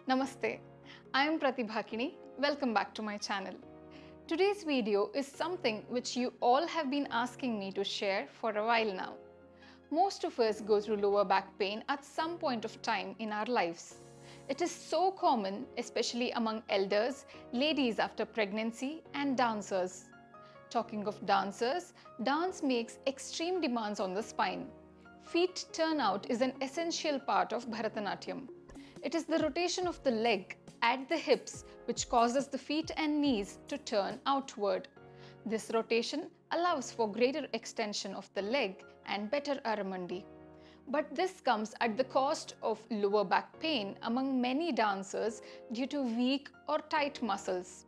Namaste, I am Pratibhanaatyalaya. Welcome back to my channel. Today's video is something which you all have been asking me to share for a while now. Most of us go through lower back pain at some point of time in our lives. It is so common, especially among elders, ladies after pregnancy, and dancers. Talking of dancers, dance makes extreme demands on the spine. Feet turnout is an essential part of Bharatanatyam. It is the rotation of the leg at the hips which causes the feet and knees to turn outward. This rotation allows for greater extension of the leg and better aramandi. But this comes at the cost of lower back pain among many dancers due to weak or tight muscles.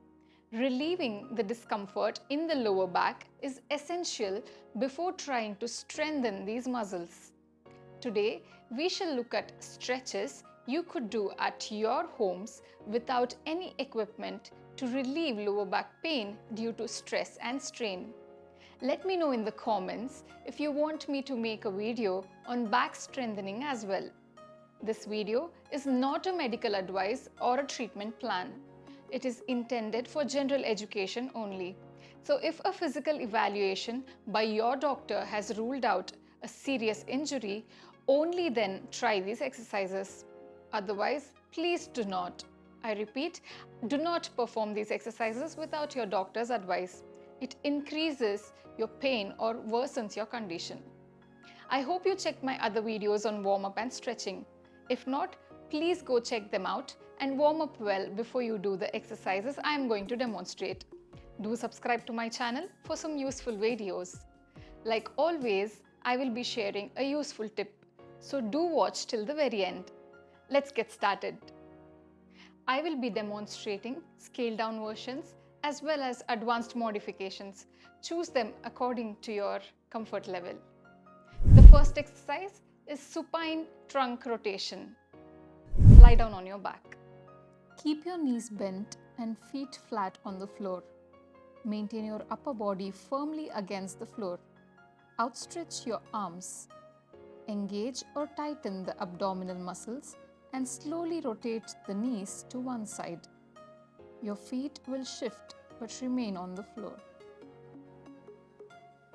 Relieving the discomfort in the lower back is essential before trying to strengthen these muscles. Today, we shall look at stretches you could do at your homes without any equipment to relieve lower back pain due to stress and strain. Let me know in the comments if you want me to make a video on back strengthening as well. This video is not a medical advice or a treatment plan. It is intended for general education only. So if a physical evaluation by your doctor has ruled out a serious injury, only then try these exercises. Otherwise, please do not. I repeat, do not perform these exercises without your doctor's advice. It increases your pain or worsens your condition. I hope you checked my other videos on warm-up and stretching. If not, please go check them out and warm up well before you do the exercises I am going to demonstrate. Do subscribe to my channel for some useful videos. Like always, I will be sharing a useful tip, so do watch till the very end. Let's get started. I will be demonstrating scaled down versions as well as advanced modifications. Choose them according to your comfort level. The first exercise is supine trunk rotation. Lie down on your back. Keep your knees bent and feet flat on the floor. Maintain your upper body firmly against the floor. Outstretch your arms. Engage or tighten the abdominal muscles and slowly rotate the knees to one side. Your feet will shift but remain on the floor.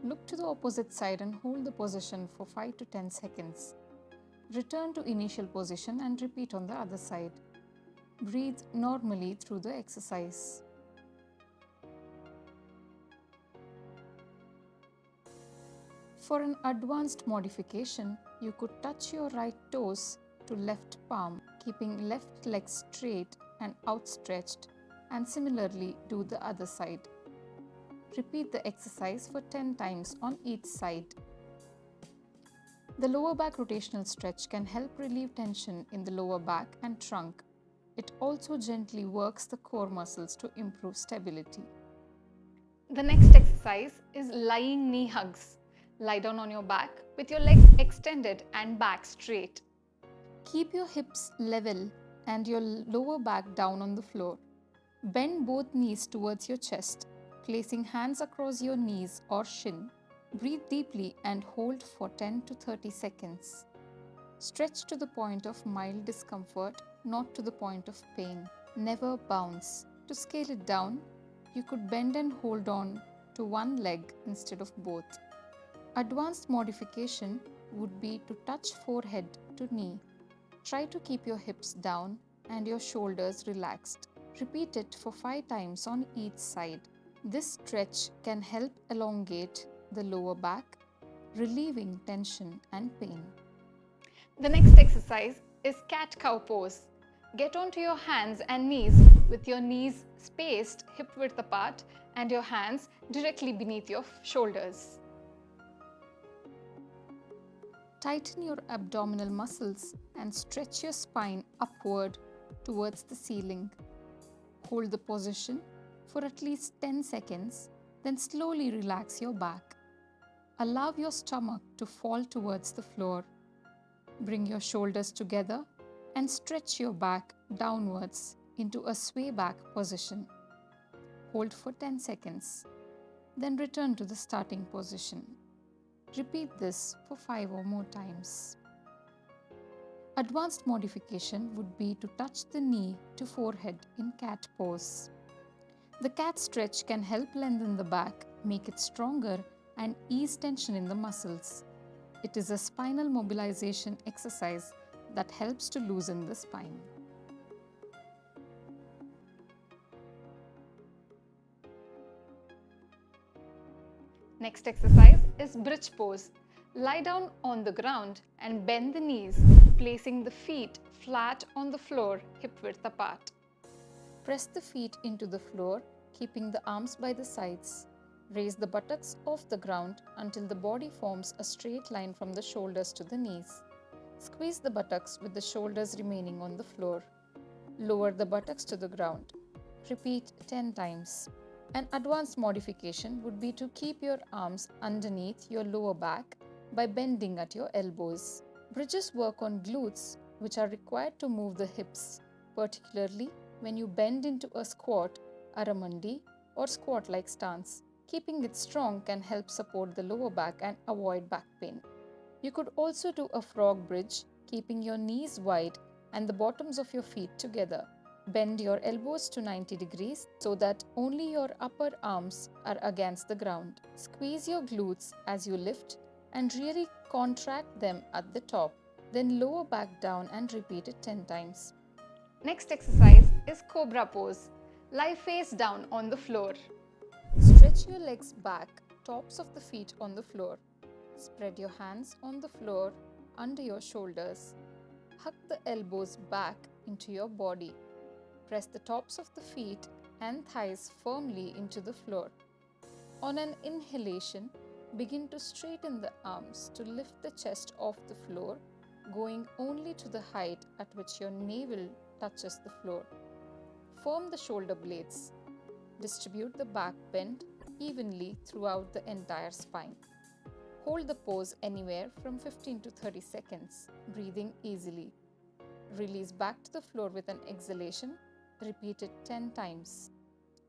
Look to the opposite side and hold the position for 5 to 10 seconds. Return to initial position and repeat on the other side. Breathe normally through the exercise. For an advanced modification, you could touch your right toes to left palm, keeping left leg straight and outstretched, and similarly do the other side. Repeat the exercise for 10 times on each side. The lower back rotational stretch can help relieve tension in the lower back and trunk. It also gently works the core muscles to improve stability. The next exercise is lying knee hugs. Lie down on your back with your legs extended and back straight. Keep your hips level and your lower back down on the floor. Bend both knees towards your chest, placing hands across your knees or shin. Breathe deeply and hold for 10 to 30 seconds. Stretch to the point of mild discomfort, not to the point of pain. Never bounce. To scale it down, you could bend and hold on to one leg instead of both. Advanced modification would be to touch forehead to knee. Try to keep your hips down and your shoulders relaxed. Repeat it for 5 times on each side. This stretch can help elongate the lower back, relieving tension and pain. The next exercise is cat-cow pose. Get onto your hands and knees with your knees spaced hip width apart and your hands directly beneath your shoulders. Tighten your abdominal muscles and stretch your spine upward towards the ceiling. Hold the position for at least 10 seconds, then slowly relax your back. Allow your stomach to fall towards the floor. Bring your shoulders together and stretch your back downwards into a sway back position. Hold for 10 seconds, then return to the starting position. Repeat this for 5 or more times. Advanced modification would be to touch the knee to forehead in cat pose. The cat stretch can help lengthen the back, make it stronger, and ease tension in the muscles. It is a spinal mobilization exercise that helps to loosen the spine. Next exercise is bridge pose. Lie down on the ground and bend the knees, placing the feet flat on the floor, hip width apart. Press the feet into the floor, keeping the arms by the sides. Raise the buttocks off the ground until the body forms a straight line from the shoulders to the knees. Squeeze the buttocks with the shoulders remaining on the floor. Lower the buttocks to the ground. Repeat 10 times. An advanced modification would be to keep your arms underneath your lower back by bending at your elbows. Bridges work on glutes, which are required to move the hips, particularly when you bend into a squat, aramandi, or squat-like stance. Keeping it strong can help support the lower back and avoid back pain. You could also do a frog bridge, keeping your knees wide and the bottoms of your feet together. Bend your elbows to 90 degrees so that only your upper arms are against the ground. Squeeze your glutes as you lift and really contract them at the top. Then lower back down and repeat it 10 times. Next exercise is Cobra Pose. Lie face down on the floor. Stretch your legs back, tops of the feet on the floor. Spread your hands on the floor under your shoulders. Hug the elbows back into your body. Press the tops of the feet and thighs firmly into the floor. On an inhalation, begin to straighten the arms to lift the chest off the floor, going only to the height at which your navel touches the floor. Firm the shoulder blades. Distribute the back bend evenly throughout the entire spine. Hold the pose anywhere from 15 to 30 seconds, breathing easily. Release back to the floor with an exhalation. Repeat it 10 times.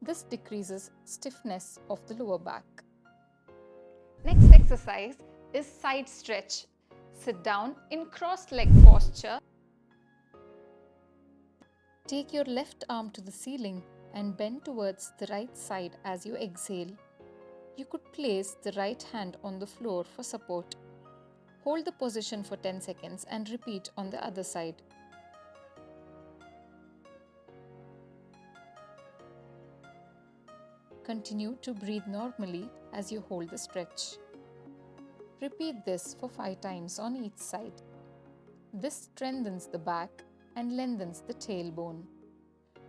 This decreases stiffness of the lower back. Next exercise is side stretch. Sit down in crossed leg posture. Take your left arm to the ceiling and bend towards the right side as you exhale. You could place the right hand on the floor for support. Hold the position for 10 seconds and repeat on the other side. Continue to breathe normally as you hold the stretch. Repeat this for 5 times on each side. This strengthens the back and lengthens the tailbone.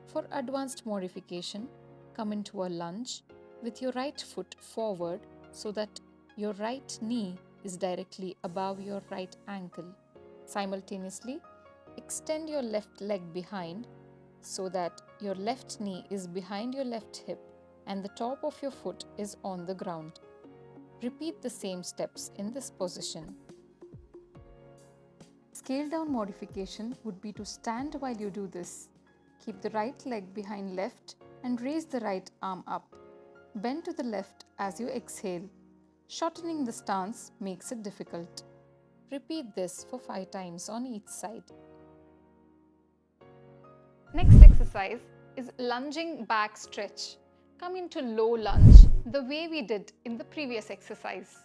For advanced modification, come into a lunge with your right foot forward so that your right knee is directly above your right ankle. Simultaneously, extend your left leg behind so that your left knee is behind your left hip and the top of your foot is on the ground. Repeat the same steps in this position. Scale down modification would be to stand while you do this. Keep the right leg behind left and raise the right arm up. Bend to the left as you exhale. Shortening the stance makes it difficult. Repeat this for 5 times on each side. Next exercise is lunging back stretch. Come into low lunge the way we did in the previous exercise.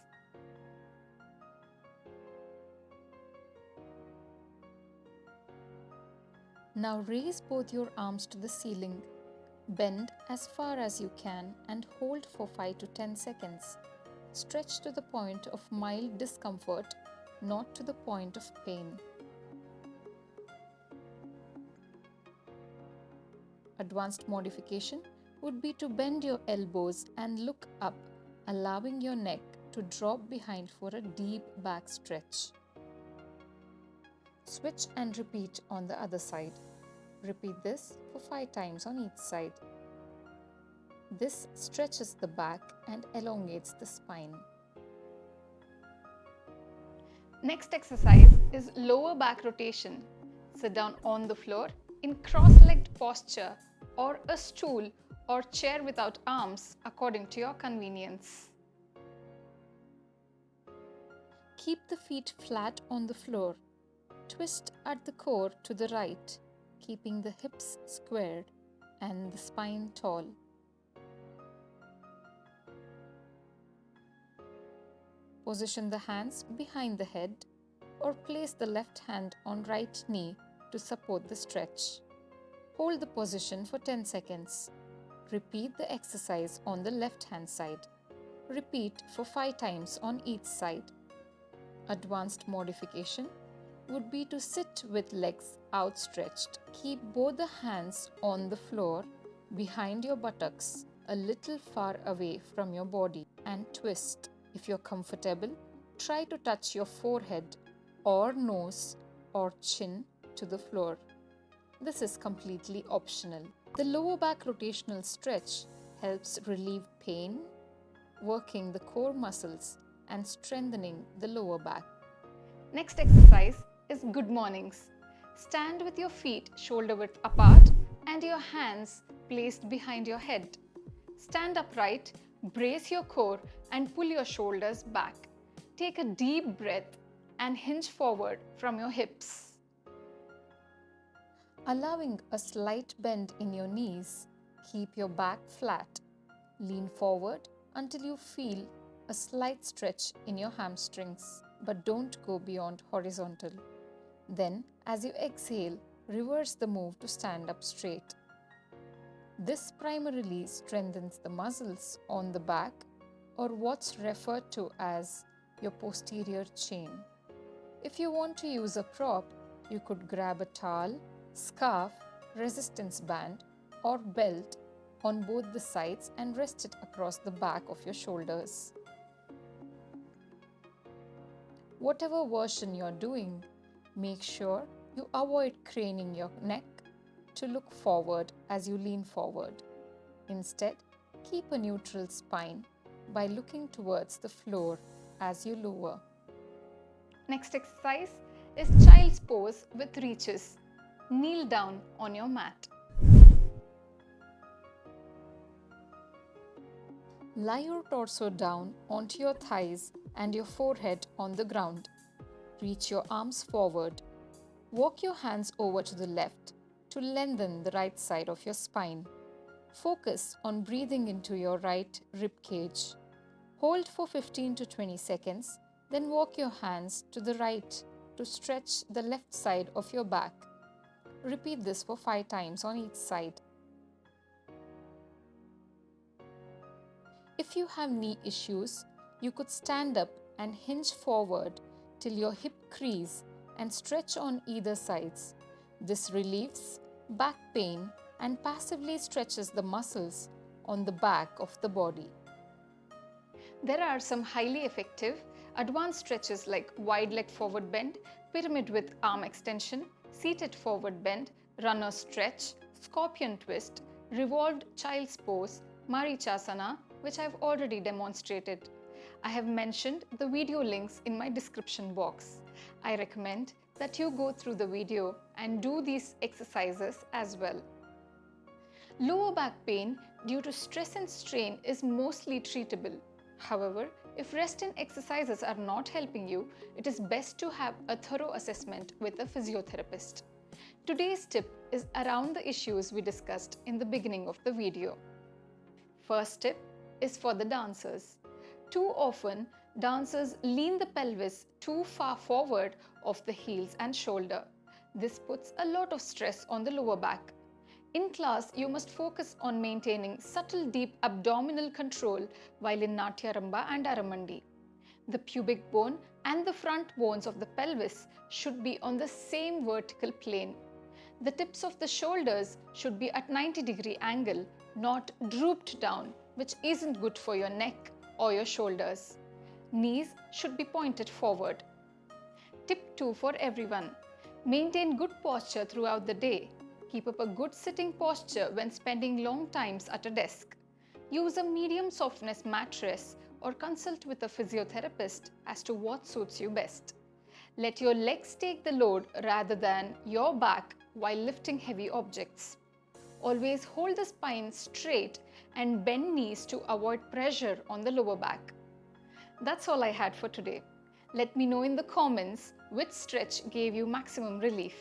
Now raise both your arms to the ceiling. Bend as far as you can and hold for 5 to 10 seconds. Stretch to the point of mild discomfort, not to the point of pain. Advanced modification would be to bend your elbows and look up, allowing your neck to drop behind for a deep back stretch. Switch and repeat on the other side. Repeat this for 5 times on each side. This stretches the back and elongates the spine. Next exercise is lower back rotation. Sit down on the floor in cross-legged posture or a stool or chair without arms according to your convenience. Keep the feet flat on the floor. Twist at the core to the right, keeping the hips squared and the spine tall. Position the hands behind the head or place the left hand on right knee to support the stretch. Hold the position for 10 seconds. Repeat the exercise on the left hand side. Repeat for 5 times on each side. Advanced modification would be to sit with legs outstretched. Keep both the hands on the floor behind your buttocks, a little far away from your body, and twist. If you're comfortable, try to touch your forehead or nose or chin to the floor. This is completely optional. The lower back rotational stretch helps relieve pain, working the core muscles and strengthening the lower back. Next exercise is good mornings. Stand with your feet shoulder width apart and your hands placed behind your head. Stand upright, brace your core and pull your shoulders back. Take a deep breath and hinge forward from your hips. Allowing a slight bend in your knees, keep your back flat. Lean forward until you feel a slight stretch in your hamstrings, but don't go beyond horizontal. Then, as you exhale, reverse the move to stand up straight. This primarily strengthens the muscles on the back, or what's referred to as your posterior chain. If you want to use a prop, you could grab a towel, scarf, resistance band, or belt on both the sides and rest it across the back of your shoulders. Whatever version you're doing, make sure you avoid craning your neck to look forward as you lean forward. Instead, keep a neutral spine by looking towards the floor as you lower. Next exercise is child's pose with reaches. Kneel down on your mat. Lie your torso down onto your thighs and your forehead on the ground. Reach your arms forward. Walk your hands over to the left to lengthen the right side of your spine. Focus on breathing into your right rib cage. Hold for 15 to 20 seconds, then walk your hands to the right to stretch the left side of your back. Repeat this for 5 times on each side. If you have knee issues, you could stand up and hinge forward till your hip crease and stretch on either sides. This relieves back pain and passively stretches the muscles on the back of the body. There are some highly effective advanced stretches like wide leg forward bend, pyramid with arm extension, seated forward bend, runner stretch, scorpion twist, revolved child's pose, Marichasana, which I've already demonstrated. I have mentioned the video links in my description box. I recommend that you go through the video and do these exercises as well. Lower back pain due to stress and strain is mostly treatable. However, if resting exercises are not helping you, it is best to have a thorough assessment with a physiotherapist. Today's tip is around the issues we discussed in the beginning of the video. First tip is for the dancers. Too often, dancers lean the pelvis too far forward of the heels and shoulder. This puts a lot of stress on the lower back. In class, you must focus on maintaining subtle deep abdominal control while in Natyaramba and Aramandi. The pubic bone and the front bones of the pelvis should be on the same vertical plane. The tips of the shoulders should be at 90-degree angle, not drooped down, which isn't good for your neck or your shoulders. Knees should be pointed forward. Tip 2 for everyone. Maintain good posture throughout the day. Keep up a good sitting posture when spending long times at a desk. Use a medium softness mattress or consult with a physiotherapist as to what suits you best. Let your legs take the load rather than your back while lifting heavy objects. Always hold the spine straight and bend knees to avoid pressure on the lower back. That's all I had for today. Let me know in the comments which stretch gave you maximum relief.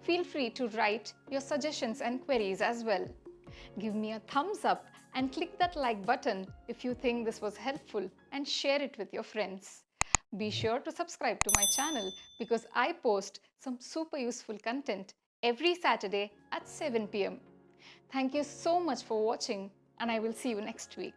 Feel free to write your suggestions and queries as well. Give me a thumbs up and click that like button if you think this was helpful, and share it with your friends. Be sure to subscribe to my channel because I post some super useful content every Saturday at 7 p.m. Thank you so much for watching, and I will see you next week.